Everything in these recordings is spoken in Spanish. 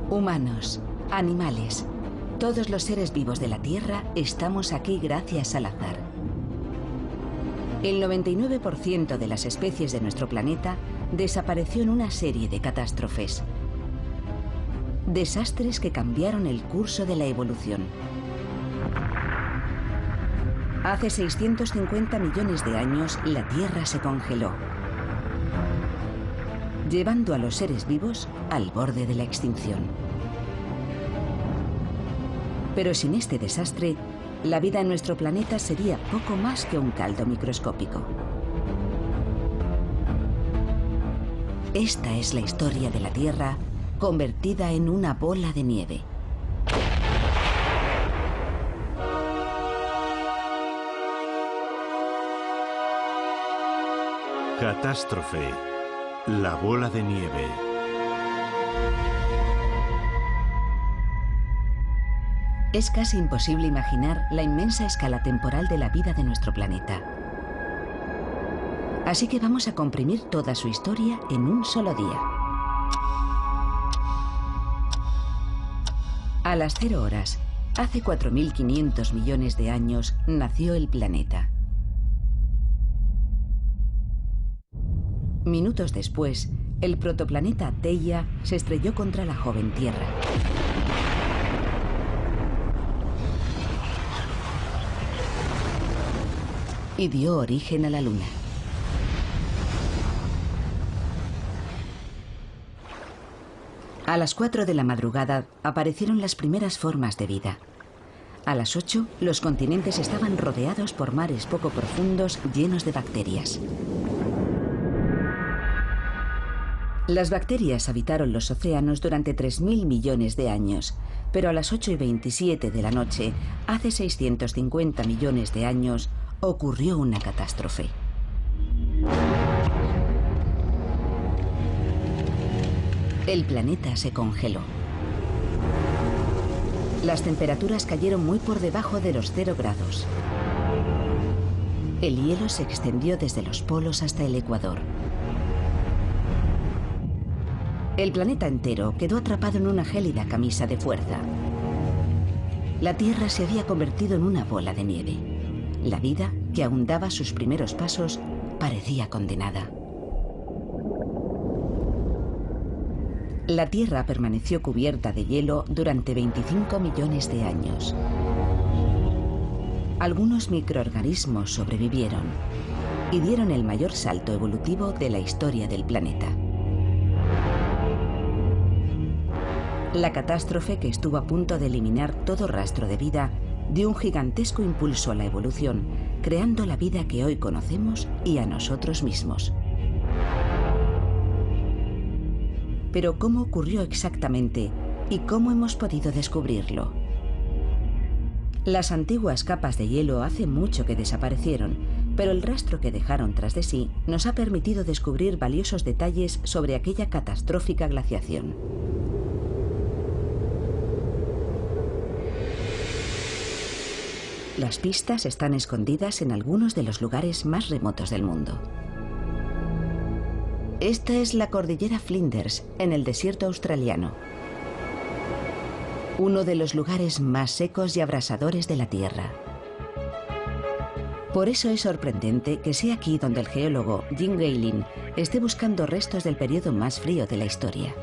Humanos, animales, todos los seres vivos de la Tierra estamos aquí gracias al azar. El 99% de las especies de nuestro planeta desapareció en una serie de catástrofes. Desastres que cambiaron el curso de la evolución. Hace 650 millones de años, la Tierra se congeló, llevando a los seres vivos al borde de la extinción. Pero sin este desastre, la vida en nuestro planeta sería poco más que un caldo microscópico. Esta es la historia de la Tierra convertida en una bola de nieve. Catástrofe. La bola de nieve. Es casi imposible imaginar la inmensa escala temporal de la vida de nuestro planeta. Así que vamos a comprimir toda su historia en un solo día. A las 0 horas, hace 4.500 millones de años, nació el planeta. Minutos después, el protoplaneta Theia se estrelló contra la joven Tierra. Y dio origen a la Luna. A las 4 de la madrugada aparecieron las primeras formas de vida. A las 8, los continentes estaban rodeados por mares poco profundos llenos de bacterias. Las bacterias habitaron los océanos durante 3.000 millones de años, pero a las 8:27 de la noche, hace 650 millones de años, ocurrió una catástrofe. El planeta se congeló. Las temperaturas cayeron muy por debajo de los 0 grados. El hielo se extendió desde los polos hasta el Ecuador. El planeta entero quedó atrapado en una gélida camisa de fuerza. La Tierra se había convertido en una bola de nieve. La vida, que aún daba sus primeros pasos, parecía condenada. La Tierra permaneció cubierta de hielo durante 25 millones de años. Algunos microorganismos sobrevivieron y dieron el mayor salto evolutivo de la historia del planeta. La catástrofe, que estuvo a punto de eliminar todo rastro de vida, dio un gigantesco impulso a la evolución, creando la vida que hoy conocemos y a nosotros mismos. Pero ¿cómo ocurrió exactamente y cómo hemos podido descubrirlo? Las antiguas capas de hielo hace mucho que desaparecieron, pero el rastro que dejaron tras de sí nos ha permitido descubrir valiosos detalles sobre aquella catastrófica glaciación. Las pistas están escondidas en algunos de los lugares más remotos del mundo. Esta es la cordillera Flinders, en el desierto australiano. Uno de los lugares más secos y abrasadores de la Tierra. Por eso es sorprendente que sea aquí donde el geólogo Jim Gaylin esté buscando restos del periodo más frío de la historia.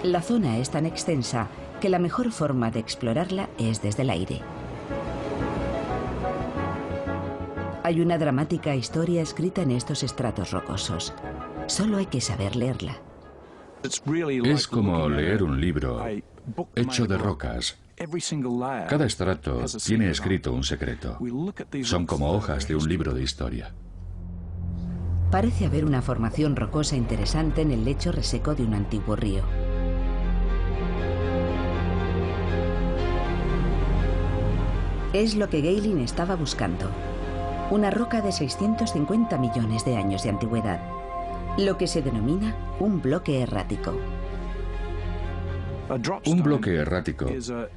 La zona es tan extensa que la mejor forma de explorarla es desde el aire. Hay una dramática historia escrita en estos estratos rocosos. Solo hay que saber leerla. Es como leer un libro hecho de rocas. Cada estrato tiene escrito un secreto. Son como hojas de un libro de historia. Parece haber una formación rocosa interesante en el lecho reseco de un antiguo río. Es lo que Gaylin estaba buscando. Una roca de 650 millones de años de antigüedad. Lo que se denomina un bloque errático. Un bloque errático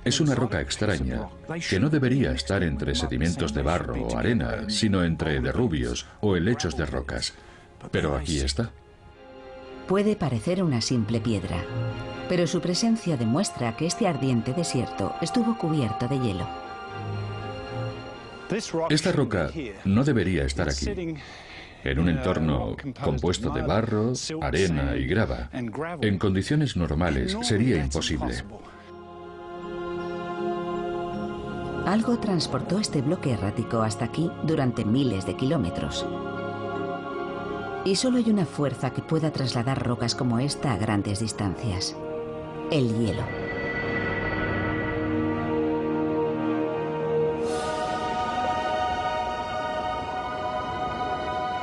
es una roca extraña que no debería estar entre sedimentos de barro o arena, sino entre derrubios o helechos de rocas. Pero aquí está. Puede parecer una simple piedra, pero su presencia demuestra que este ardiente desierto estuvo cubierto de hielo. Esta roca no debería estar aquí, en un entorno compuesto de barro, arena y grava. En condiciones normales sería imposible. Algo transportó este bloque errático hasta aquí durante miles de kilómetros. Y solo hay una fuerza que pueda trasladar rocas como esta a grandes distancias: el hielo.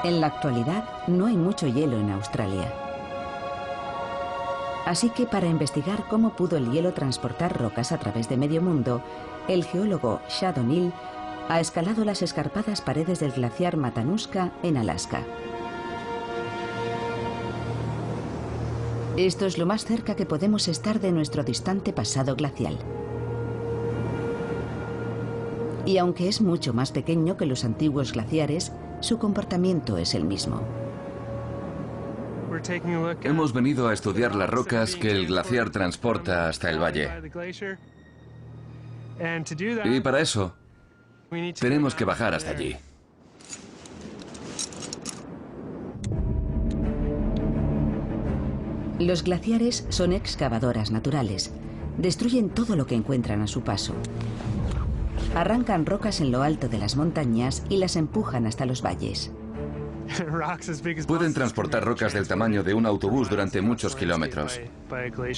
En la actualidad no hay mucho hielo en Australia. Así que para investigar cómo pudo el hielo transportar rocas a través de medio mundo, el geólogo Shad O'Neill ha escalado las escarpadas paredes del glaciar Matanuska en Alaska. Esto es lo más cerca que podemos estar de nuestro distante pasado glacial. Y aunque es mucho más pequeño que los antiguos glaciares, su comportamiento es el mismo. Hemos venido a estudiar las rocas que el glaciar transporta hasta el valle. Y para eso, tenemos que bajar hasta allí. Los glaciares son excavadoras naturales. Destruyen todo lo que encuentran a su paso. Arrancan rocas en lo alto de las montañas y las empujan hasta los valles. Pueden transportar rocas del tamaño de un autobús durante muchos kilómetros.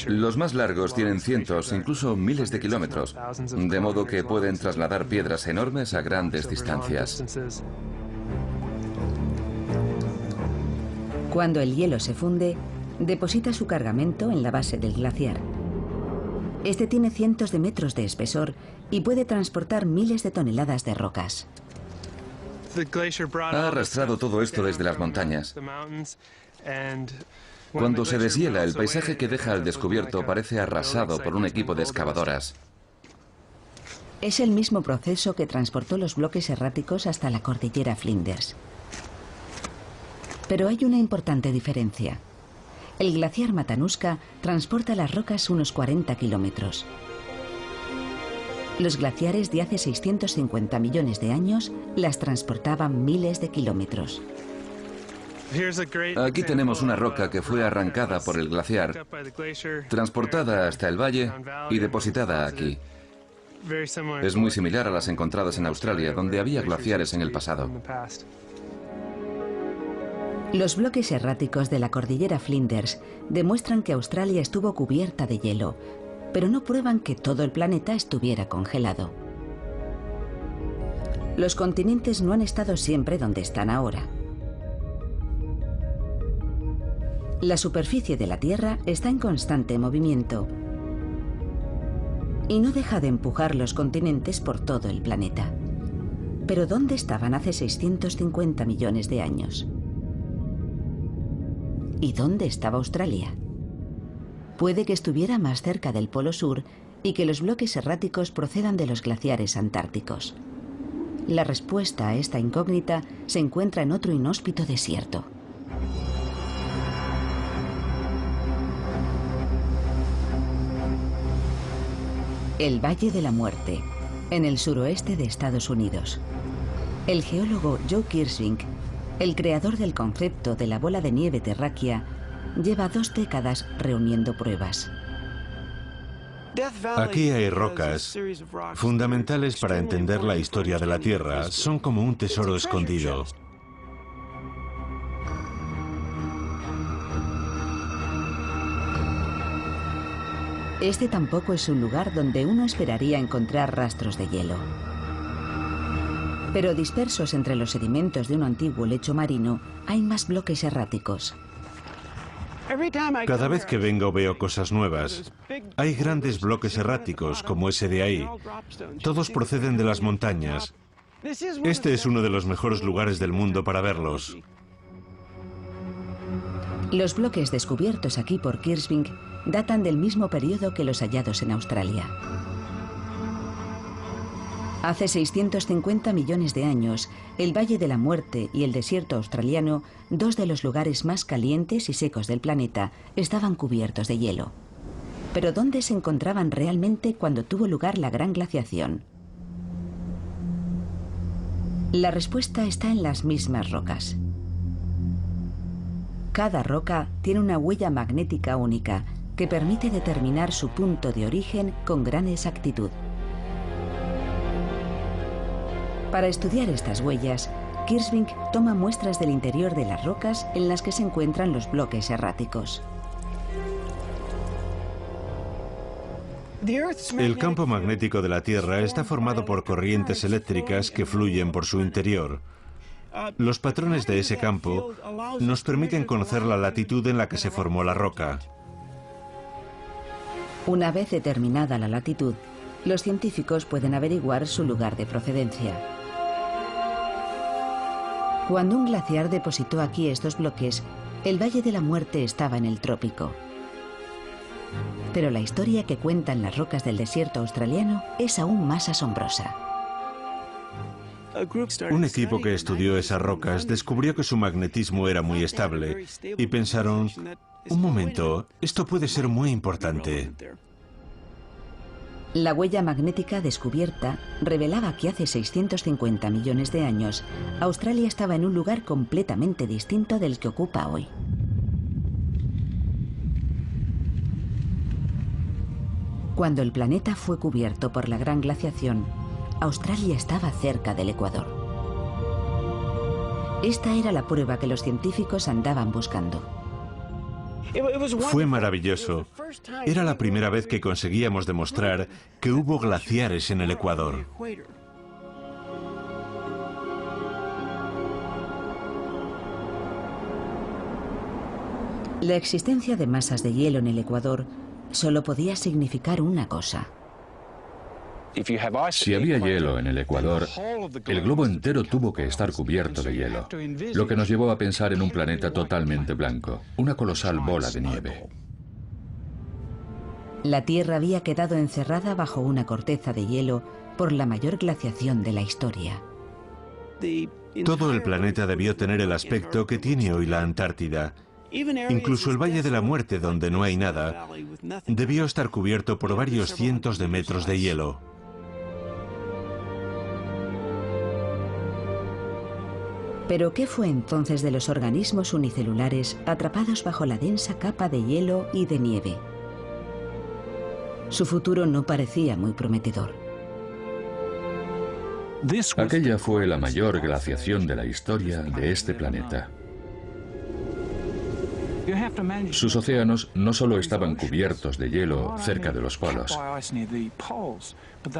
Los más largos tienen cientos, incluso miles de kilómetros, de modo que pueden trasladar piedras enormes a grandes distancias. Cuando el hielo se funde, deposita su cargamento en la base del glaciar. Este tiene cientos de metros de espesor y puede transportar miles de toneladas de rocas. Ha arrastrado todo esto desde las montañas. Cuando se deshiela, el paisaje que deja al descubierto parece arrasado por un equipo de excavadoras. Es el mismo proceso que transportó los bloques erráticos hasta la cordillera Flinders. Pero hay una importante diferencia. El glaciar Matanuska transporta las rocas unos 40 kilómetros. Los glaciares de hace 650 millones de años las transportaban miles de kilómetros. Aquí tenemos una roca que fue arrancada por el glaciar, transportada hasta el valle y depositada aquí. Es muy similar a las encontradas en Australia, donde había glaciares en el pasado. Los bloques erráticos de la cordillera Flinders demuestran que Australia estuvo cubierta de hielo, pero no prueban que todo el planeta estuviera congelado. Los continentes no han estado siempre donde están ahora. La superficie de la Tierra está en constante movimiento y no deja de empujar los continentes por todo el planeta. Pero ¿dónde estaban hace 650 millones de años? ¿Y dónde estaba Australia? Puede que estuviera más cerca del Polo Sur y que los bloques erráticos procedan de los glaciares antárticos. La respuesta a esta incógnita se encuentra en otro inhóspito desierto. El Valle de la Muerte, en el suroeste de Estados Unidos. El geólogo Joe Kirsvink, el creador del concepto de la bola de nieve terráquea, lleva 2 décadas reuniendo pruebas. Aquí hay rocas fundamentales para entender la historia de la Tierra. Son como un tesoro escondido. Este tampoco es un lugar donde uno esperaría encontrar rastros de hielo. Pero dispersos entre los sedimentos de un antiguo lecho marino, hay más bloques erráticos. Cada vez que vengo veo cosas nuevas. Hay grandes bloques erráticos, como ese de ahí. Todos proceden de las montañas. Este es uno de los mejores lugares del mundo para verlos. Los bloques descubiertos aquí por Kirsvink datan del mismo periodo que los hallados en Australia. Hace 650 millones de años, el Valle de la Muerte y el desierto australiano, dos de los lugares más calientes y secos del planeta, estaban cubiertos de hielo. Pero ¿dónde se encontraban realmente cuando tuvo lugar la gran glaciación? La respuesta está en las mismas rocas. Cada roca tiene una huella magnética única que permite determinar su punto de origen con gran exactitud. Para estudiar estas huellas, Kirschvink toma muestras del interior de las rocas en las que se encuentran los bloques erráticos. El campo magnético de la Tierra está formado por corrientes eléctricas que fluyen por su interior. Los patrones de ese campo nos permiten conocer la latitud en la que se formó la roca. Una vez determinada la latitud, los científicos pueden averiguar su lugar de procedencia. Cuando un glaciar depositó aquí estos bloques, el Valle de la Muerte estaba en el trópico. Pero la historia que cuentan las rocas del desierto australiano es aún más asombrosa. Un equipo que estudió esas rocas descubrió que su magnetismo era muy estable y pensaron, un momento, esto puede ser muy importante. La huella magnética descubierta revelaba que hace 650 millones de años, Australia estaba en un lugar completamente distinto del que ocupa hoy. Cuando el planeta fue cubierto por la gran glaciación, Australia estaba cerca del Ecuador. Esta era la prueba que los científicos andaban buscando. Fue maravilloso. Era la primera vez que conseguíamos demostrar que hubo glaciares en el Ecuador. La existencia de masas de hielo en el Ecuador solo podía significar una cosa. Si había hielo en el Ecuador, el globo entero tuvo que estar cubierto de hielo, lo que nos llevó a pensar en un planeta totalmente blanco, una colosal bola de nieve. La Tierra había quedado encerrada bajo una corteza de hielo por la mayor glaciación de la historia. Todo el planeta debió tener el aspecto que tiene hoy la Antártida. Incluso el Valle de la Muerte, donde no hay nada, debió estar cubierto por varios cientos de metros de hielo. Pero ¿qué fue entonces de los organismos unicelulares atrapados bajo la densa capa de hielo y de nieve? Su futuro no parecía muy prometedor. Aquella fue la mayor glaciación de la historia de este planeta. Sus océanos no solo estaban cubiertos de hielo cerca de los polos.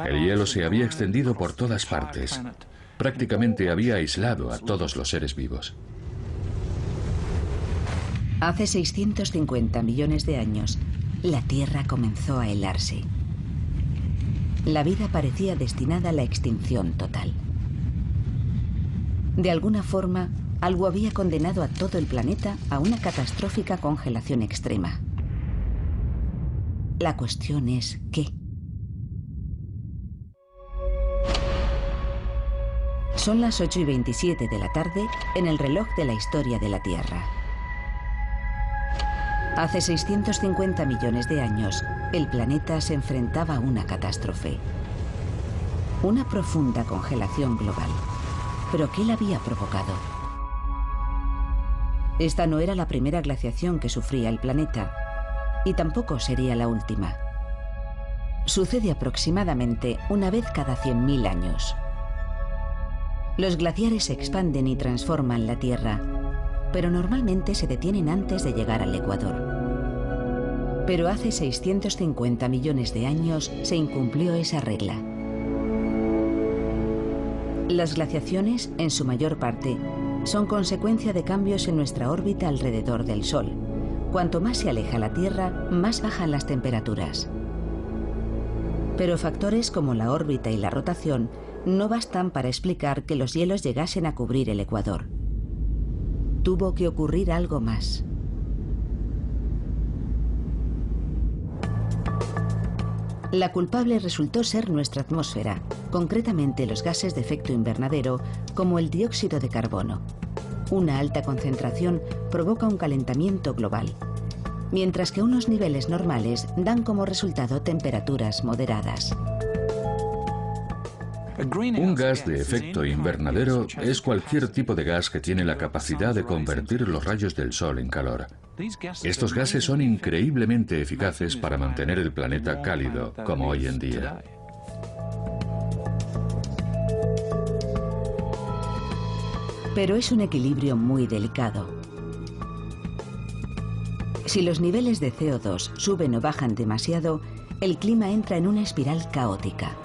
El hielo se había extendido por todas partes. Prácticamente había aislado a todos los seres vivos. Hace 650 millones de años, la Tierra comenzó a helarse. La vida parecía destinada a la extinción total. De alguna forma, algo había condenado a todo el planeta a una catastrófica congelación extrema. La cuestión es ¿qué? Son las 8:27 de la tarde en el reloj de la historia de la Tierra. Hace 650 millones de años, el planeta se enfrentaba a una catástrofe. Una profunda congelación global. ¿Pero qué la había provocado? Esta no era la primera glaciación que sufría el planeta, y tampoco sería la última. Sucede aproximadamente una vez cada 100.000 años. Los glaciares se expanden y transforman la Tierra, pero normalmente se detienen antes de llegar al Ecuador. Pero hace 650 millones de años se incumplió esa regla. Las glaciaciones, en su mayor parte, son consecuencia de cambios en nuestra órbita alrededor del Sol. Cuanto más se aleja la Tierra, más bajan las temperaturas. Pero factores como la órbita y la rotación no bastan para explicar que los hielos llegasen a cubrir el Ecuador. Tuvo que ocurrir algo más. La culpable resultó ser nuestra atmósfera, concretamente los gases de efecto invernadero como el dióxido de carbono. Una alta concentración provoca un calentamiento global, mientras que unos niveles normales dan como resultado temperaturas moderadas. Un gas de efecto invernadero es cualquier tipo de gas que tiene la capacidad de convertir los rayos del sol en calor. Estos gases son increíblemente eficaces para mantener el planeta cálido, como hoy en día. Pero es un equilibrio muy delicado. Si los niveles de CO2 suben o bajan demasiado, el clima entra en una espiral caótica.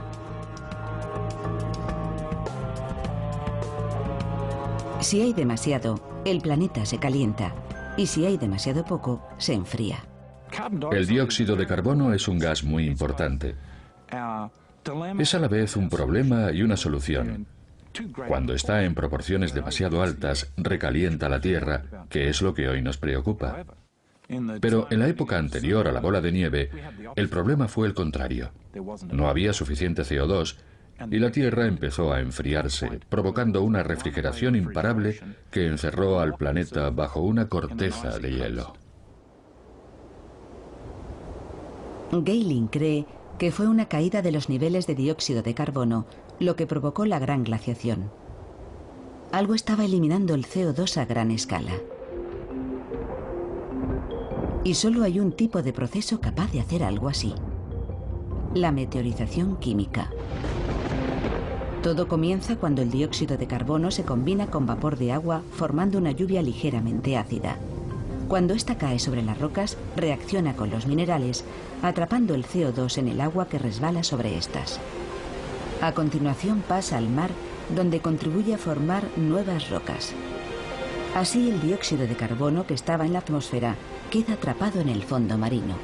Si hay demasiado, el planeta se calienta, y si hay demasiado poco, se enfría. El dióxido de carbono es un gas muy importante. Es a la vez un problema y una solución. Cuando está en proporciones demasiado altas, recalienta la Tierra, que es lo que hoy nos preocupa. Pero en la época anterior a la bola de nieve, el problema fue el contrario. No había suficiente CO2 y la Tierra empezó a enfriarse, provocando una refrigeración imparable que encerró al planeta bajo una corteza de hielo. Gehling cree que fue una caída de los niveles de dióxido de carbono lo que provocó la gran glaciación. Algo estaba eliminando el CO2 a gran escala. Y solo hay un tipo de proceso capaz de hacer algo así: la meteorización química. Todo comienza cuando el dióxido de carbono se combina con vapor de agua formando una lluvia ligeramente ácida. Cuando esta cae sobre las rocas, reacciona con los minerales, atrapando el CO2 en el agua que resbala sobre estas. A continuación pasa al mar, donde contribuye a formar nuevas rocas. Así el dióxido de carbono que estaba en la atmósfera queda atrapado en el fondo marino.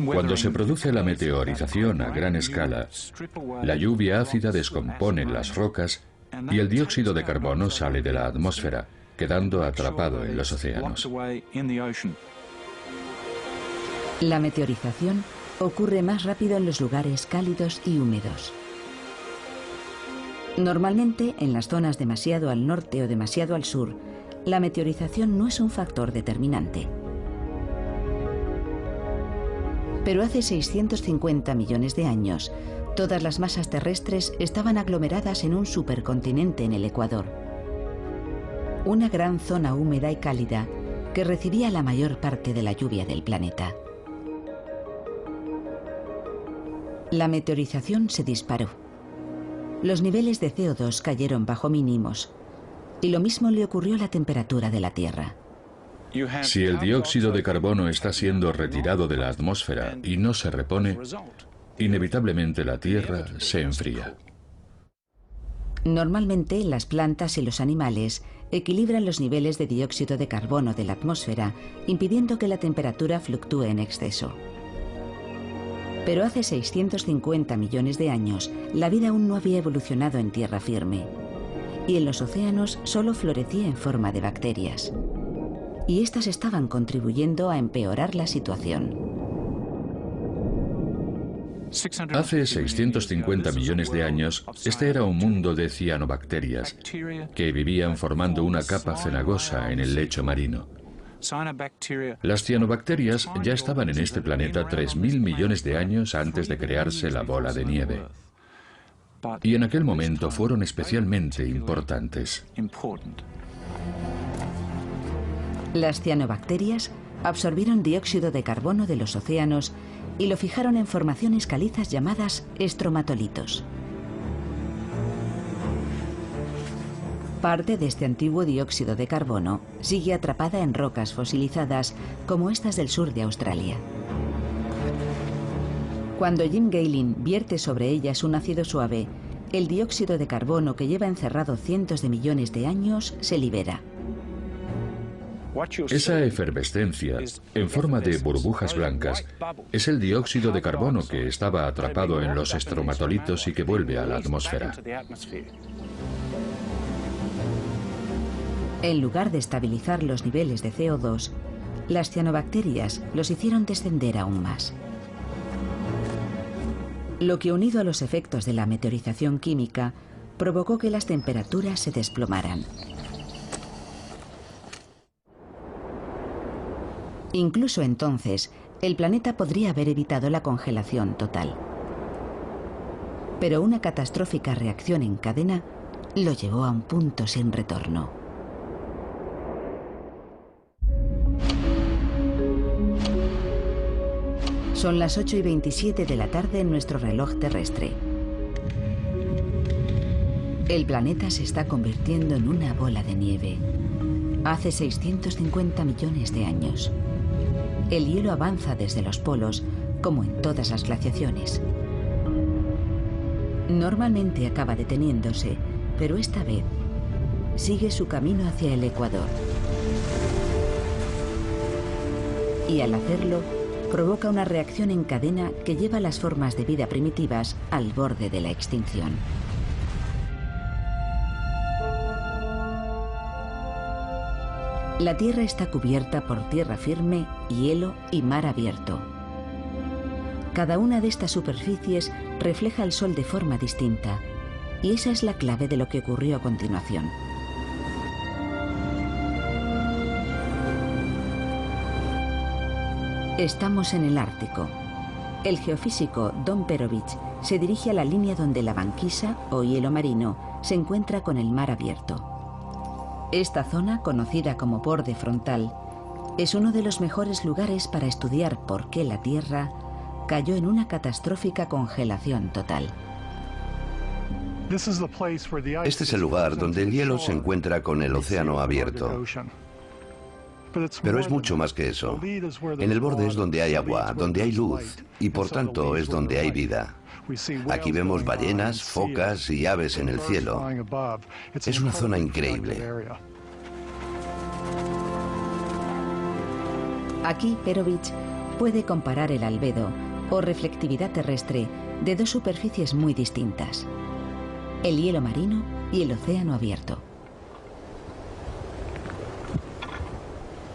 Cuando se produce la meteorización a gran escala, la lluvia ácida descompone las rocas y el dióxido de carbono sale de la atmósfera, quedando atrapado en los océanos. La meteorización ocurre más rápido en los lugares cálidos y húmedos. Normalmente, en las zonas demasiado al norte o demasiado al sur, la meteorización no es un factor determinante. Pero hace 650 millones de años, todas las masas terrestres estaban aglomeradas en un supercontinente en el Ecuador. Una gran zona húmeda y cálida que recibía la mayor parte de la lluvia del planeta. La meteorización se disparó. Los niveles de CO2 cayeron bajo mínimos, y lo mismo le ocurrió a la temperatura de la Tierra. Si el dióxido de carbono está siendo retirado de la atmósfera y no se repone, inevitablemente la Tierra se enfría. Normalmente, las plantas y los animales equilibran los niveles de dióxido de carbono de la atmósfera, impidiendo que la temperatura fluctúe en exceso. Pero hace 650 millones de años, la vida aún no había evolucionado en tierra firme, y en los océanos solo florecía en forma de bacterias. Y estas estaban contribuyendo a empeorar la situación. Hace 650 millones de años, este era un mundo de cianobacterias que vivían formando una capa cenagosa en el lecho marino. Las cianobacterias ya estaban en este planeta 3.000 millones de años antes de crearse la bola de nieve. Y en aquel momento fueron especialmente importantes. Las cianobacterias absorbieron dióxido de carbono de los océanos y lo fijaron en formaciones calizas llamadas estromatolitos. Parte de este antiguo dióxido de carbono sigue atrapada en rocas fosilizadas como estas del sur de Australia. Cuando Jim Gehling vierte sobre ellas un ácido suave, el dióxido de carbono que lleva encerrado cientos de millones de años se libera. Esa efervescencia, en forma de burbujas blancas, es el dióxido de carbono que estaba atrapado en los estromatolitos y que vuelve a la atmósfera. En lugar de estabilizar los niveles de CO2, las cianobacterias los hicieron descender aún más. lo que unido a los efectos de la meteorización química provocó que las temperaturas se desplomaran. Incluso entonces, el planeta podría haber evitado la congelación total. Pero una catastrófica reacción en cadena lo llevó a un punto sin retorno. Son las 8:27 de la tarde en nuestro reloj terrestre. El planeta se está convirtiendo en una bola de nieve. Hace 650 millones de años. El hielo avanza desde los polos, como en todas las glaciaciones. Normalmente acaba deteniéndose, pero esta vez sigue su camino hacia el ecuador. Y al hacerlo, provoca una reacción en cadena que lleva las formas de vida primitivas al borde de la extinción. La Tierra está cubierta por tierra firme, hielo y mar abierto. Cada una de estas superficies refleja el Sol de forma distinta, y esa es la clave de lo que ocurrió a continuación. Estamos en el Ártico. El geofísico Don Perovich se dirige a la línea donde la banquisa, o hielo marino, se encuentra con el mar abierto. Esta zona, conocida como borde frontal, es uno de los mejores lugares para estudiar por qué la Tierra cayó en una catastrófica congelación total. Este es el lugar donde el hielo se encuentra con el océano abierto. Pero es mucho más que eso. En el borde es donde hay agua, donde hay luz, y por tanto es donde hay vida. Aquí vemos ballenas, focas y aves en el cielo. Es una zona increíble. Aquí Perovich puede comparar el albedo, o reflectividad terrestre, de dos superficies muy distintas: el hielo marino y el océano abierto.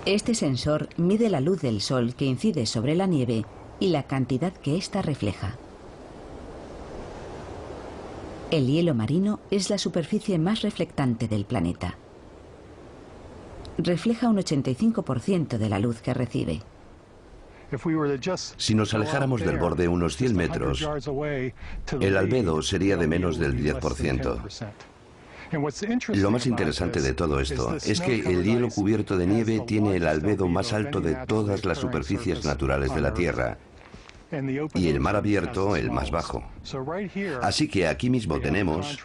Este sensor mide la luz del Sol que incide sobre la nieve y la cantidad que ésta refleja. El hielo marino es la superficie más reflectante del planeta. Refleja un 85% de la luz que recibe. Si nos alejáramos del borde unos 100 metros, el albedo sería de menos del 10%. Lo más interesante de todo esto es que el hielo cubierto de nieve tiene el albedo más alto de todas las superficies naturales de la Tierra, y el mar abierto el más bajo. Así que aquí mismo tenemos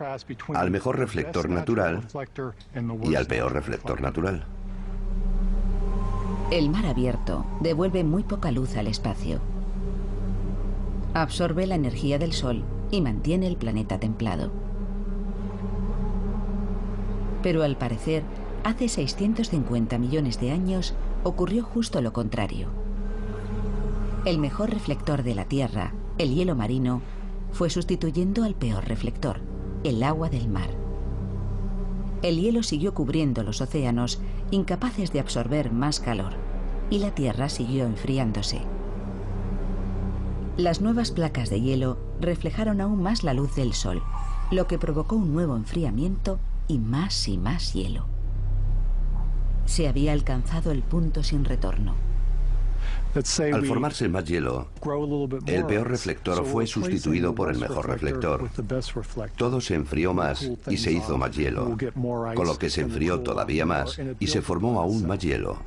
al mejor reflector natural y al peor reflector natural. El mar abierto devuelve muy poca luz al espacio. Absorbe la energía del Sol y mantiene el planeta templado. Pero al parecer, hace 650 millones de años ocurrió justo lo contrario. El mejor reflector de la Tierra, el hielo marino, fue sustituyendo al peor reflector, el agua del mar. El hielo siguió cubriendo los océanos, incapaces de absorber más calor, y la Tierra siguió enfriándose. Las nuevas placas de hielo reflejaron aún más la luz del Sol, lo que provocó un nuevo enfriamiento y más hielo. Se había alcanzado el punto sin retorno. Al formarse más hielo, el peor reflector fue sustituido por el mejor reflector. Todo se enfrió más y se hizo más hielo, con lo que se enfrió todavía más y se formó aún más hielo.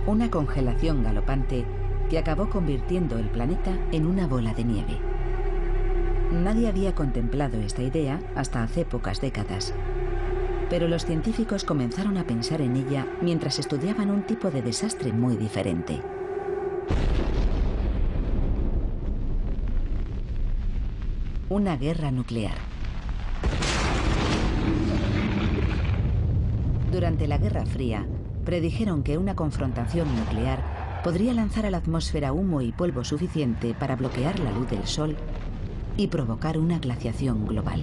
Una congelación galopante que acabó convirtiendo el planeta en una bola de nieve. Nadie había contemplado esta idea hasta hace pocas décadas. Pero los científicos comenzaron a pensar en ella mientras estudiaban un tipo de desastre muy diferente. Una guerra nuclear. Durante la Guerra Fría, predijeron que una confrontación nuclear podría lanzar a la atmósfera humo y polvo suficiente para bloquear la luz del Sol y provocar una glaciación global.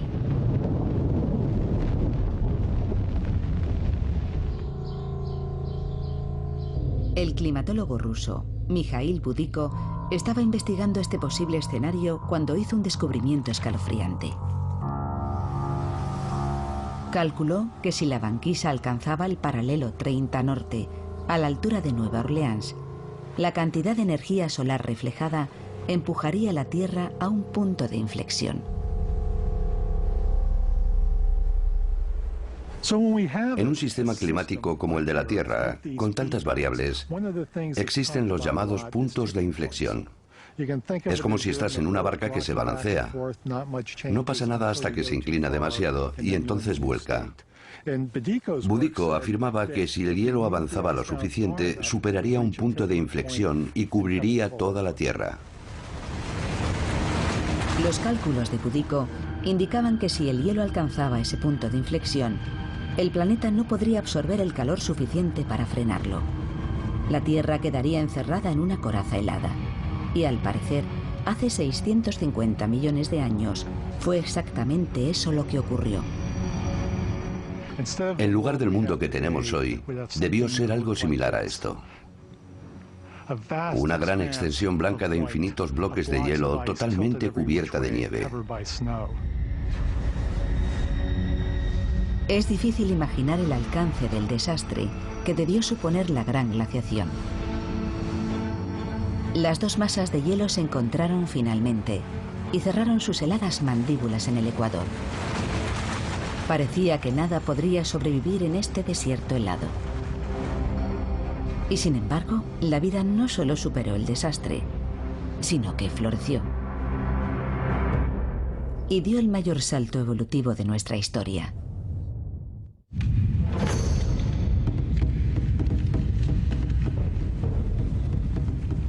El climatólogo ruso Mikhail Budiko Estaba investigando este posible escenario cuando hizo un descubrimiento escalofriante. Calculó que si la banquisa alcanzaba el paralelo 30 norte, a la altura de Nueva Orleans, la cantidad de energía solar reflejada empujaría la Tierra a un punto de inflexión. En un sistema climático como el de la Tierra, con tantas variables, existen los llamados puntos de inflexión. Es como si estás en una barca que se balancea. No pasa nada hasta que se inclina demasiado y entonces vuelca. Boudico afirmaba que si el hielo avanzaba lo suficiente, superaría un punto de inflexión y cubriría toda la Tierra. Los cálculos de Boudico indicaban que si el hielo alcanzaba ese punto de inflexión, el planeta no podría absorber el calor suficiente para frenarlo. La Tierra quedaría encerrada en una coraza helada. Y al parecer, hace 650 millones de años, fue exactamente eso lo que ocurrió. En lugar del mundo que tenemos hoy, debió ser algo similar a esto. Una gran extensión blanca de infinitos bloques de hielo totalmente cubierta de nieve. Es difícil imaginar el alcance del desastre que debió suponer la gran glaciación. Las dos masas de hielo se encontraron finalmente y cerraron sus heladas mandíbulas en el Ecuador. Parecía que nada podría sobrevivir en este desierto helado. Y sin embargo, la vida no solo superó el desastre, sino que floreció. Y dio el mayor salto evolutivo de nuestra historia.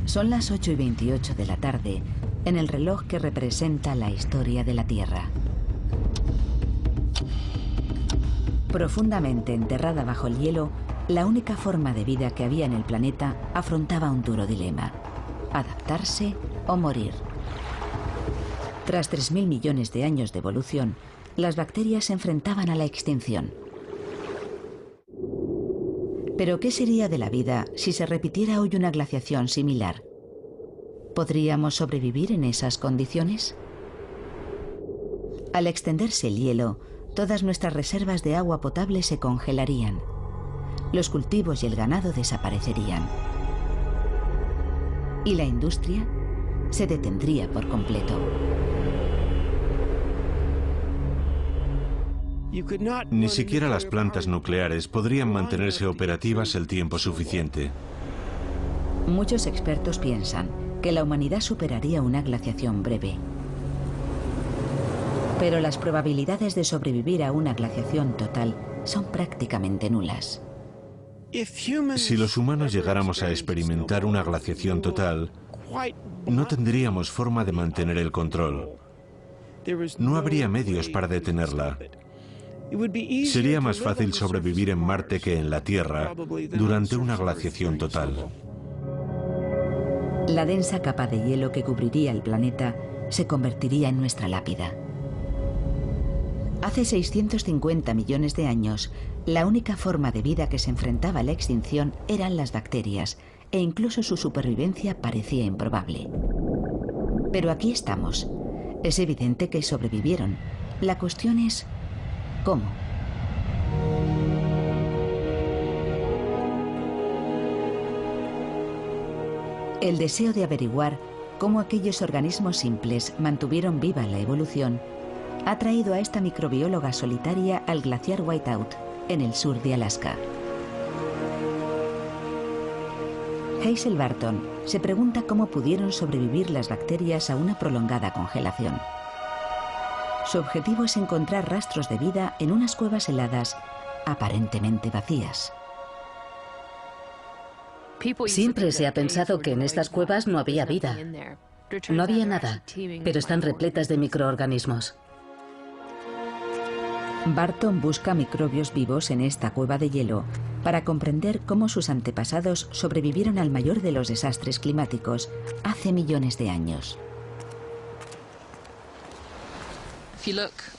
Son las 8:28 de la tarde, en el reloj que representa la historia de la Tierra. Profundamente enterrada bajo el hielo, la única forma de vida que había en el planeta afrontaba un duro dilema: adaptarse o morir. Tras 3.000 millones de años de evolución, las bacterias se enfrentaban a la extinción. Pero ¿qué sería de la vida si se repitiera hoy una glaciación similar? ¿Podríamos sobrevivir en esas condiciones? Al extenderse el hielo, todas nuestras reservas de agua potable se congelarían. Los cultivos y el ganado desaparecerían. Y la industria se detendría por completo. Ni siquiera las plantas nucleares podrían mantenerse operativas el tiempo suficiente. Muchos expertos piensan que la humanidad superaría una glaciación breve. Pero las probabilidades de sobrevivir a una glaciación total son prácticamente nulas. Si los humanos llegáramos a experimentar una glaciación total, no tendríamos forma de mantener el control. No habría medios para detenerla. Sería más fácil sobrevivir en Marte que en la Tierra durante una glaciación total. La densa capa de hielo que cubriría el planeta se convertiría en nuestra lápida. Hace 650 millones de años, la única forma de vida que se enfrentaba a la extinción eran las bacterias, e incluso su supervivencia parecía improbable. Pero aquí estamos. Es evidente que sobrevivieron. La cuestión es: ¿cómo? El deseo de averiguar cómo aquellos organismos simples mantuvieron viva la evolución ha traído a esta microbióloga solitaria al glaciar Whiteout, en el sur de Alaska. Hazel Barton se pregunta cómo pudieron sobrevivir las bacterias a una prolongada congelación. Su objetivo es encontrar rastros de vida en unas cuevas heladas aparentemente vacías. Siempre se ha pensado que en estas cuevas no había vida. No había nada, pero están repletas de microorganismos. Barton busca microbios vivos en esta cueva de hielo para comprender cómo sus antepasados sobrevivieron al mayor de los desastres climáticos hace millones de años.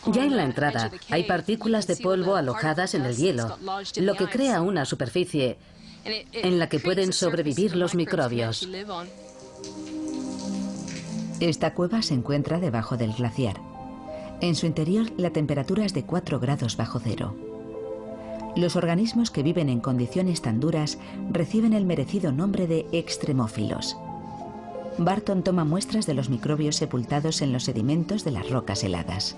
Ya en la entrada hay partículas de polvo alojadas en el hielo, lo que crea una superficie en la que pueden sobrevivir los microbios. Esta cueva se encuentra debajo del glaciar. En su interior la temperatura es de 4 grados bajo cero. Los organismos que viven en condiciones tan duras reciben el merecido nombre de extremófilos. Barton toma muestras de los microbios sepultados en los sedimentos de las rocas heladas.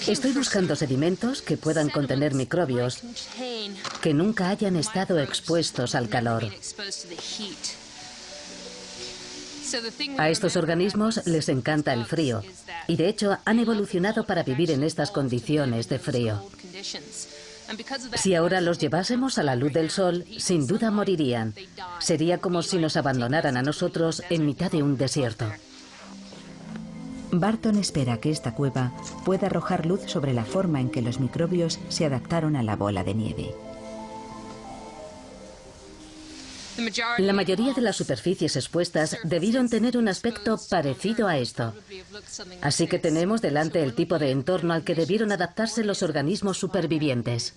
Estoy buscando sedimentos que puedan contener microbios que nunca hayan estado expuestos al calor. A estos organismos les encanta el frío y de hecho han evolucionado para vivir en estas condiciones de frío. Si ahora los llevásemos a la luz del sol, sin duda morirían. Sería como si nos abandonaran a nosotros en mitad de un desierto. Barton espera que esta cueva pueda arrojar luz sobre la forma en que los microbios se adaptaron a la bola de nieve. La mayoría de las superficies expuestas debieron tener un aspecto parecido a esto. Así que tenemos delante el tipo de entorno al que debieron adaptarse los organismos supervivientes.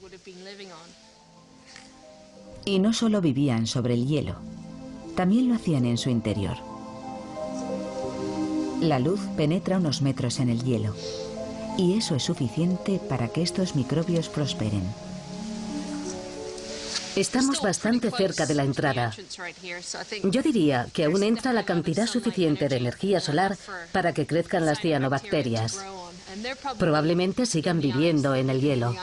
Y no solo vivían sobre el hielo, también lo hacían en su interior. La luz penetra unos metros en el hielo, y eso es suficiente para que estos microbios prosperen. Estamos bastante cerca de la entrada. Yo diría que aún entra la cantidad suficiente de energía solar para que crezcan las cianobacterias. Probablemente sigan viviendo en el hielo.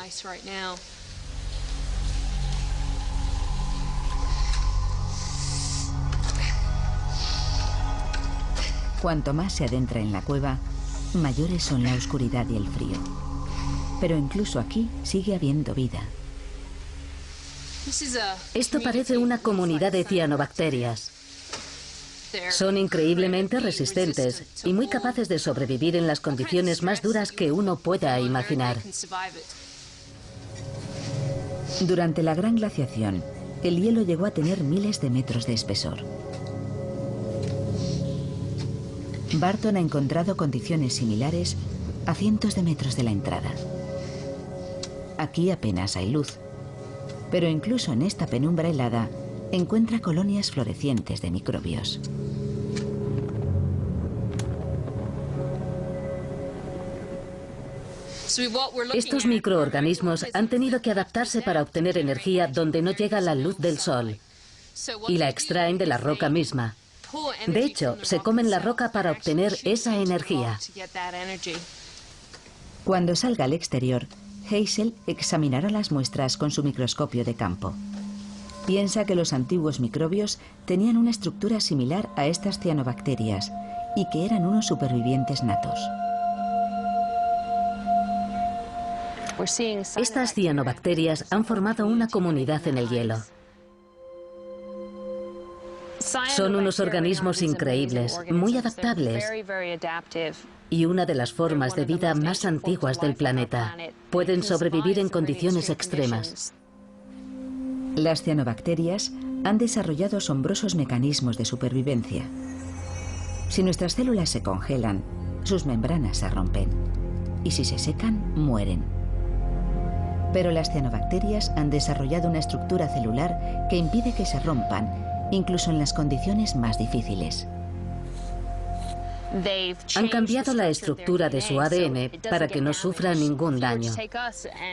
Cuanto más se adentra en la cueva, mayores son la oscuridad y el frío. Pero incluso aquí sigue habiendo vida. Esto parece una comunidad de cianobacterias. Son increíblemente resistentes y muy capaces de sobrevivir en las condiciones más duras que uno pueda imaginar. Durante la gran glaciación, el hielo llegó a tener miles de metros de espesor. Barton ha encontrado condiciones similares a cientos de metros de la entrada. Aquí apenas hay luz, pero incluso en esta penumbra helada encuentra colonias florecientes de microbios. Estos microorganismos han tenido que adaptarse para obtener energía donde no llega la luz del sol, y la extraen de la roca misma. De hecho, se comen la roca para obtener esa energía. Cuando salga al exterior, Hazel examinará las muestras con su microscopio de campo. Piensa que los antiguos microbios tenían una estructura similar a estas cianobacterias y que eran unos supervivientes natos. Estas cianobacterias han formado una comunidad en el hielo. Son unos organismos increíbles, muy adaptables, y una de las formas de vida más antiguas del planeta. Pueden sobrevivir en condiciones extremas. Las cianobacterias han desarrollado asombrosos mecanismos de supervivencia. Si nuestras células se congelan, sus membranas se rompen, y si se secan, mueren. Pero las cianobacterias han desarrollado una estructura celular que impide que se rompan, incluso en las condiciones más difíciles. Han cambiado la estructura de su ADN para que no sufra ningún daño.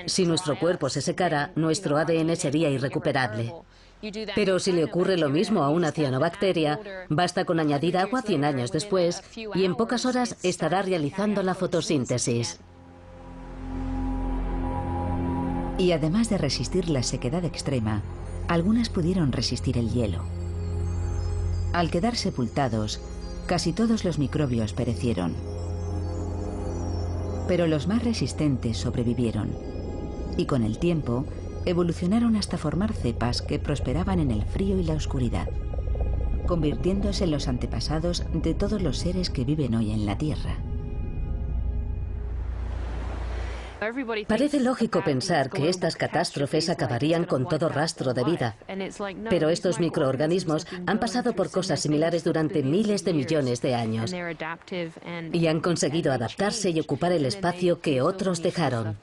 Si nuestro cuerpo se secara, nuestro ADN sería irrecuperable. Pero si le ocurre lo mismo a una cianobacteria, basta con añadir agua 100 años después y en pocas horas estará realizando la fotosíntesis. Y además de resistir la sequedad extrema, algunas pudieron resistir el hielo. Al quedar sepultados, casi todos los microbios perecieron. Pero los más resistentes sobrevivieron y con el tiempo evolucionaron hasta formar cepas que prosperaban en el frío y la oscuridad, convirtiéndose en los antepasados de todos los seres que viven hoy en la Tierra. Parece lógico pensar que estas catástrofes acabarían con todo rastro de vida, pero estos microorganismos han pasado por cosas similares durante miles de millones de años y han conseguido adaptarse y ocupar el espacio que otros dejaron.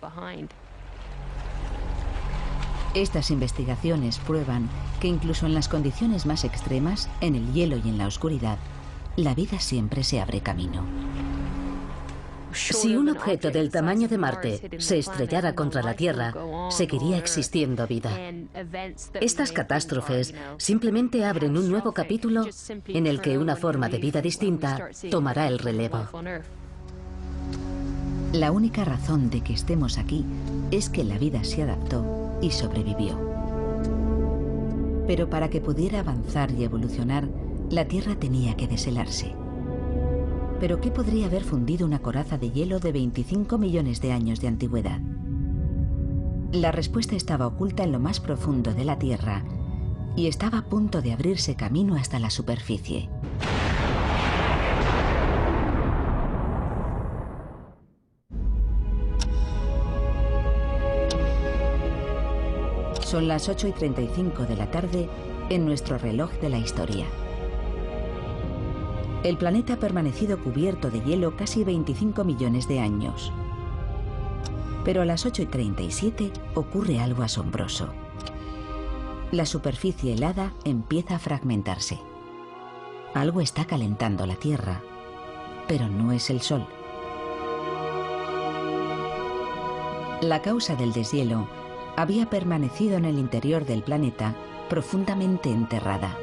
Estas investigaciones prueban que incluso en las condiciones más extremas, en el hielo y en la oscuridad, la vida siempre se abre camino. Si un objeto del tamaño de Marte se estrellara contra la Tierra, seguiría existiendo vida. Estas catástrofes simplemente abren un nuevo capítulo en el que una forma de vida distinta tomará el relevo. La única razón de que estemos aquí es que la vida se adaptó y sobrevivió. Pero para que pudiera avanzar y evolucionar, la Tierra tenía que deshelarse. ¿Pero qué podría haber fundido una coraza de hielo de 25 millones de años de antigüedad? La respuesta estaba oculta en lo más profundo de la Tierra y estaba a punto de abrirse camino hasta la superficie. Son las 8:35 de la tarde en nuestro reloj de la historia. El planeta ha permanecido cubierto de hielo casi 25 millones de años. Pero a las 8:37 ocurre algo asombroso. La superficie helada empieza a fragmentarse. Algo está calentando la Tierra, pero no es el Sol. La causa del deshielo había permanecido en el interior del planeta, profundamente enterrada.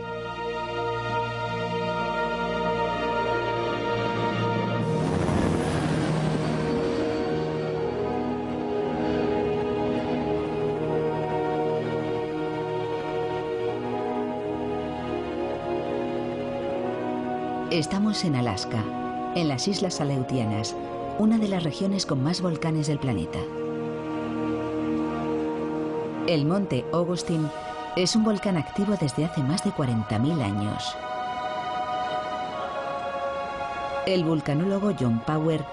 Estamos en Alaska, en las Islas Aleutianas, una de las regiones con más volcanes del planeta. El monte Augustine es un volcán activo desde hace más de 40.000 años. El vulcanólogo John Power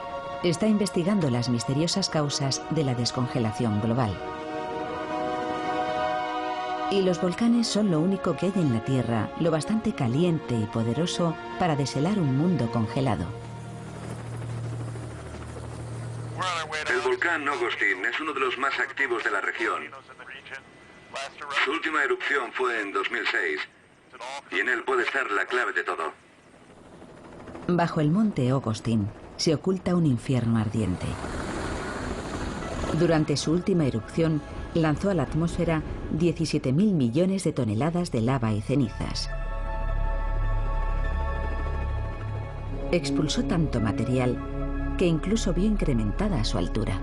está investigando las misteriosas causas de la descongelación global. Y los volcanes son lo único que hay en la Tierra, lo bastante caliente y poderoso para deshelar un mundo congelado. El volcán Augustine es uno de los más activos de la región. Su última erupción fue en 2006 y en él puede estar la clave de todo. Bajo el monte Augustine se oculta un infierno ardiente. Durante su última erupción, lanzó a la atmósfera 17.000 millones de toneladas de lava y cenizas. Expulsó tanto material que incluso vio incrementada su altura.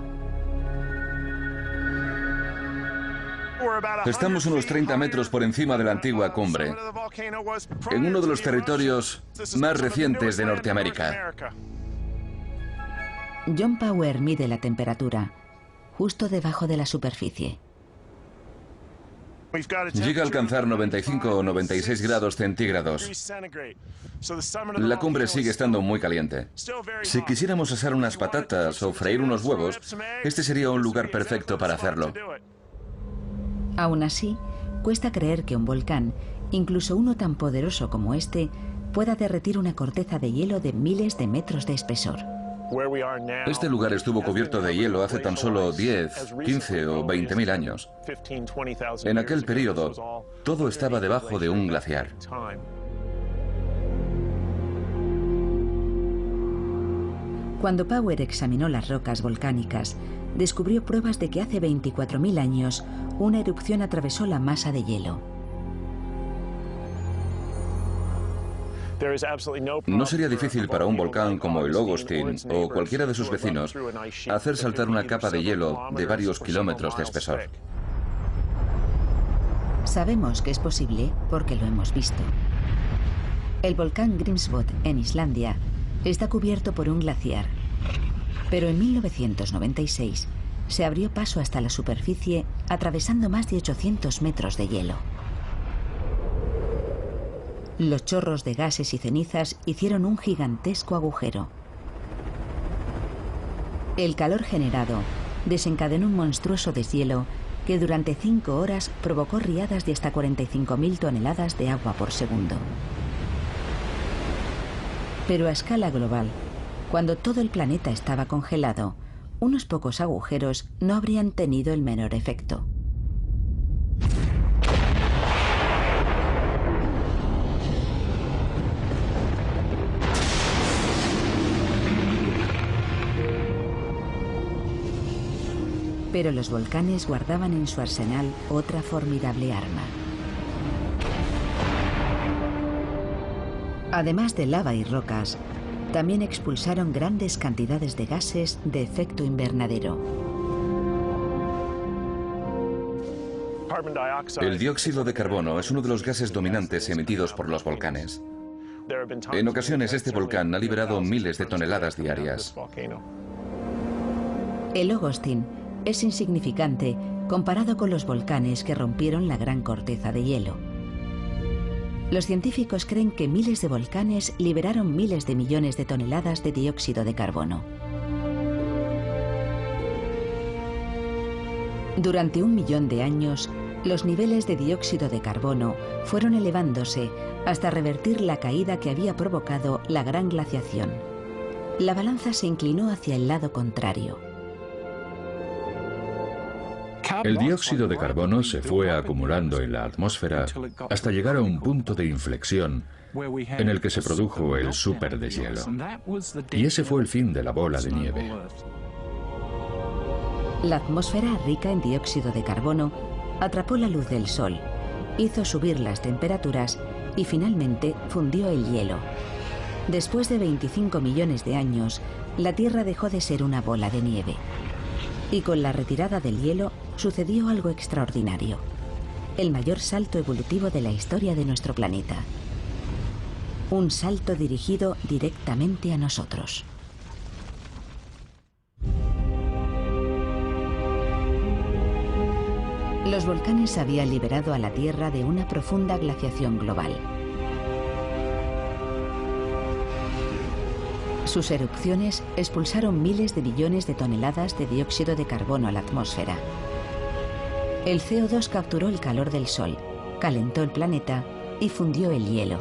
Estamos unos 30 metros por encima de la antigua cumbre, en uno de los territorios más recientes de Norteamérica. John Power mide la temperatura, justo debajo de la superficie. Llega a alcanzar 95 o 96 grados centígrados. La cumbre sigue estando muy caliente. Si quisiéramos asar unas patatas o freír unos huevos, este sería un lugar perfecto para hacerlo. Aún así, cuesta creer que un volcán, incluso uno tan poderoso como este, pueda derretir una corteza de hielo de miles de metros de espesor. Este lugar estuvo cubierto de hielo hace tan solo 10, 15 o 20.000 años. En aquel periodo, todo estaba debajo de un glaciar. Cuando Power examinó las rocas volcánicas, descubrió pruebas de que hace 24.000 años una erupción atravesó la masa de hielo. No sería difícil para un volcán como el Augustine o cualquiera de sus vecinos hacer saltar una capa de hielo de varios kilómetros de espesor. Sabemos que es posible porque lo hemos visto. El volcán Grímsvötn en Islandia está cubierto por un glaciar, pero en 1996 se abrió paso hasta la superficie atravesando más de 800 metros de hielo. Los chorros de gases y cenizas hicieron un gigantesco agujero. El calor generado desencadenó un monstruoso deshielo que durante 5 horas provocó riadas de hasta 45.000 toneladas de agua por segundo. Pero a escala global, cuando todo el planeta estaba congelado, unos pocos agujeros no habrían tenido el menor efecto. Pero los volcanes guardaban en su arsenal otra formidable arma. Además de lava y rocas, también expulsaron grandes cantidades de gases de efecto invernadero. El dióxido de carbono es uno de los gases dominantes emitidos por los volcanes. En ocasiones este volcán ha liberado miles de toneladas diarias. El Ogostin es insignificante comparado con los volcanes que rompieron la gran corteza de hielo. Los científicos creen que miles de volcanes liberaron miles de millones de toneladas de dióxido de carbono. Durante 1 millón de años, los niveles de dióxido de carbono fueron elevándose hasta revertir la caída que había provocado la gran glaciación. La balanza se inclinó hacia el lado contrario. El dióxido de carbono se fue acumulando en la atmósfera hasta llegar a un punto de inflexión en el que se produjo el superdeshielo. Y ese fue el fin de la bola de nieve. La atmósfera rica en dióxido de carbono atrapó la luz del Sol, hizo subir las temperaturas y finalmente fundió el hielo. Después de 25 millones de años, la Tierra dejó de ser una bola de nieve. Y con la retirada del hielo sucedió algo extraordinario. El mayor salto evolutivo de la historia de nuestro planeta. Un salto dirigido directamente a nosotros. Los volcanes habían liberado a la Tierra de una profunda glaciación global. Sus erupciones expulsaron miles de millones de toneladas de dióxido de carbono a la atmósfera. El CO2 capturó el calor del Sol, calentó el planeta y fundió el hielo.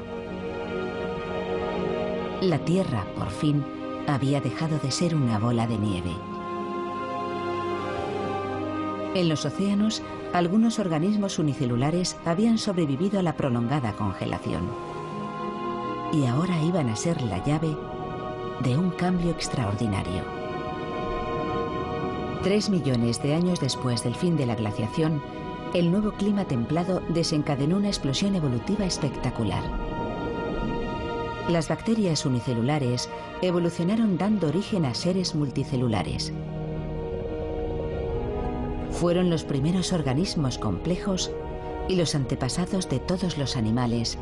La Tierra, por fin, había dejado de ser una bola de nieve. En los océanos, algunos organismos unicelulares habían sobrevivido a la prolongada congelación. Y ahora iban a ser la llave de un cambio extraordinario. 3 millones de años después del fin de la glaciación, el nuevo clima templado desencadenó una explosión evolutiva espectacular. Las bacterias unicelulares evolucionaron dando origen a seres multicelulares. Fueron los primeros organismos complejos y los antepasados de todos los animales,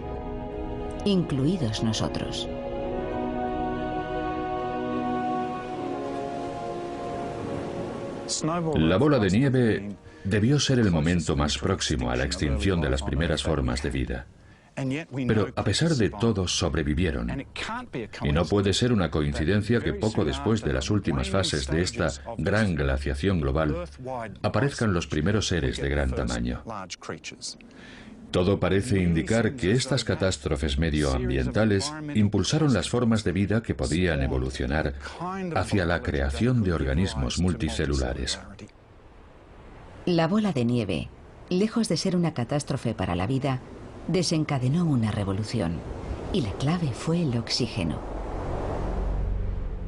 incluidos nosotros. La bola de nieve debió ser el momento más próximo a la extinción de las primeras formas de vida. Pero a pesar de todo sobrevivieron. Y no puede ser una coincidencia que poco después de las últimas fases de esta gran glaciación global aparezcan los primeros seres de gran tamaño. Todo parece indicar que estas catástrofes medioambientales impulsaron las formas de vida que podían evolucionar hacia la creación de organismos multicelulares. La bola de nieve, lejos de ser una catástrofe para la vida, desencadenó una revolución, y la clave fue el oxígeno.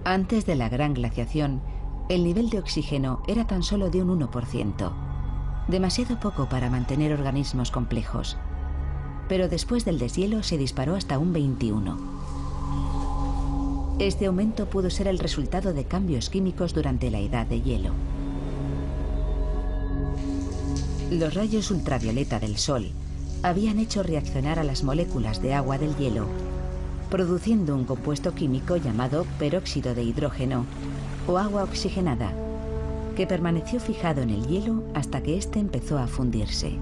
Antes de la gran glaciación, el nivel de oxígeno era tan solo de un 1%, demasiado poco para mantener organismos complejos. Pero después del deshielo se disparó hasta un 21%. Este aumento pudo ser el resultado de cambios químicos durante la edad de hielo. Los rayos ultravioleta del Sol habían hecho reaccionar a las moléculas de agua del hielo, produciendo un compuesto químico llamado peróxido de hidrógeno o agua oxigenada, que permaneció fijado en el hielo hasta que éste empezó a fundirse.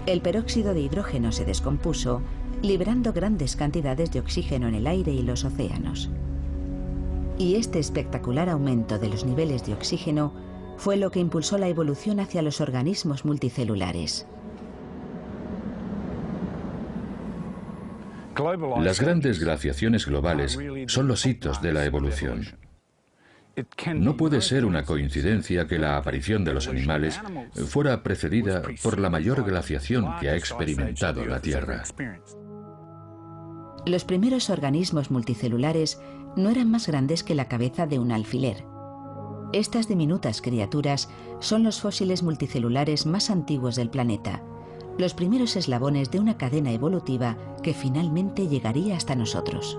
El peróxido de hidrógeno se descompuso, liberando grandes cantidades de oxígeno en el aire y los océanos. Y este espectacular aumento de los niveles de oxígeno fue lo que impulsó la evolución hacia los organismos multicelulares. Las grandes glaciaciones globales son los hitos de la evolución. No puede ser una coincidencia que la aparición de los animales fuera precedida por la mayor glaciación que ha experimentado la Tierra. Los primeros organismos multicelulares no eran más grandes que la cabeza de un alfiler. Estas diminutas criaturas son los fósiles multicelulares más antiguos del planeta, los primeros eslabones de una cadena evolutiva que finalmente llegaría hasta nosotros.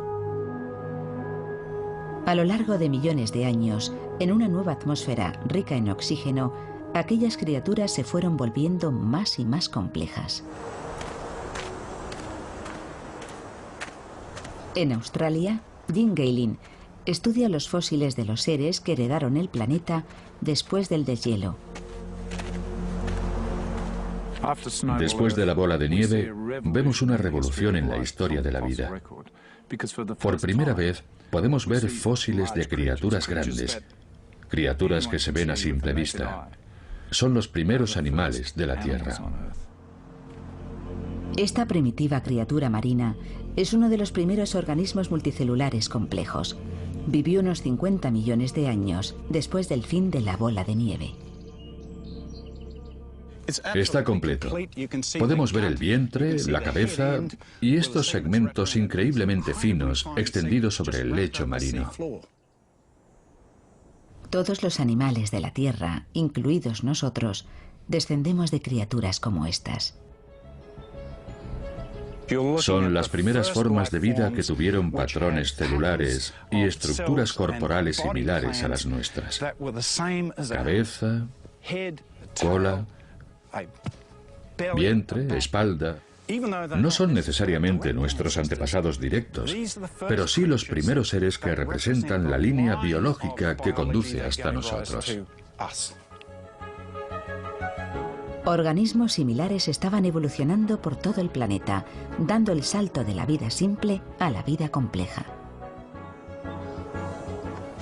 A lo largo de millones de años, en una nueva atmósfera rica en oxígeno, aquellas criaturas se fueron volviendo más y más complejas. En Australia, Jim Galen estudia los fósiles de los seres que heredaron el planeta después del deshielo. Después de la bola de nieve, vemos una revolución en la historia de la vida. Por primera vez, podemos ver fósiles de criaturas grandes, criaturas que se ven a simple vista. Son los primeros animales de la Tierra. Esta primitiva criatura marina es uno de los primeros organismos multicelulares complejos. Vivió unos 50 millones de años después del fin de la bola de nieve. Está completo. Podemos ver el vientre, la cabeza y estos segmentos increíblemente finos extendidos sobre el lecho marino. Todos los animales de la Tierra, incluidos nosotros, descendemos de criaturas como estas. Son las primeras formas de vida que tuvieron patrones celulares y estructuras corporales similares a las nuestras. Cabeza, cola, vientre, espalda. No son necesariamente nuestros antepasados directos, pero sí los primeros seres que representan la línea biológica que conduce hasta nosotros. Organismos similares estaban evolucionando por todo el planeta, dando el salto de la vida simple a la vida compleja.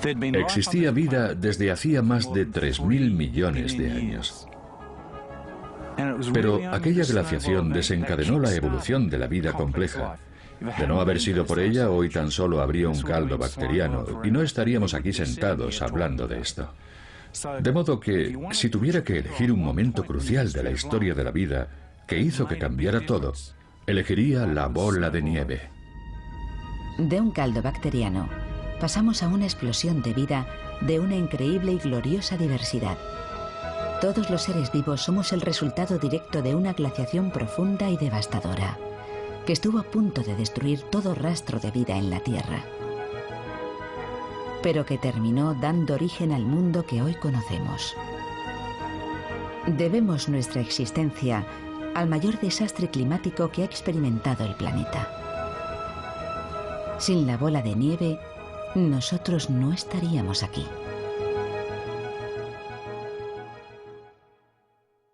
Existía vida desde hacía más de 3.000 millones de años. Pero aquella glaciación desencadenó la evolución de la vida compleja. De no haber sido por ella, hoy tan solo habría un caldo bacteriano y no estaríamos aquí sentados hablando de esto. De modo que, si tuviera que elegir un momento crucial de la historia de la vida que hizo que cambiara todo, elegiría la bola de nieve. De un caldo bacteriano, pasamos a una explosión de vida de una increíble y gloriosa diversidad. Todos los seres vivos somos el resultado directo de una glaciación profunda y devastadora, que estuvo a punto de destruir todo rastro de vida en la Tierra, pero que terminó dando origen al mundo que hoy conocemos. Debemos nuestra existencia al mayor desastre climático que ha experimentado el planeta. Sin la bola de nieve, nosotros no estaríamos aquí.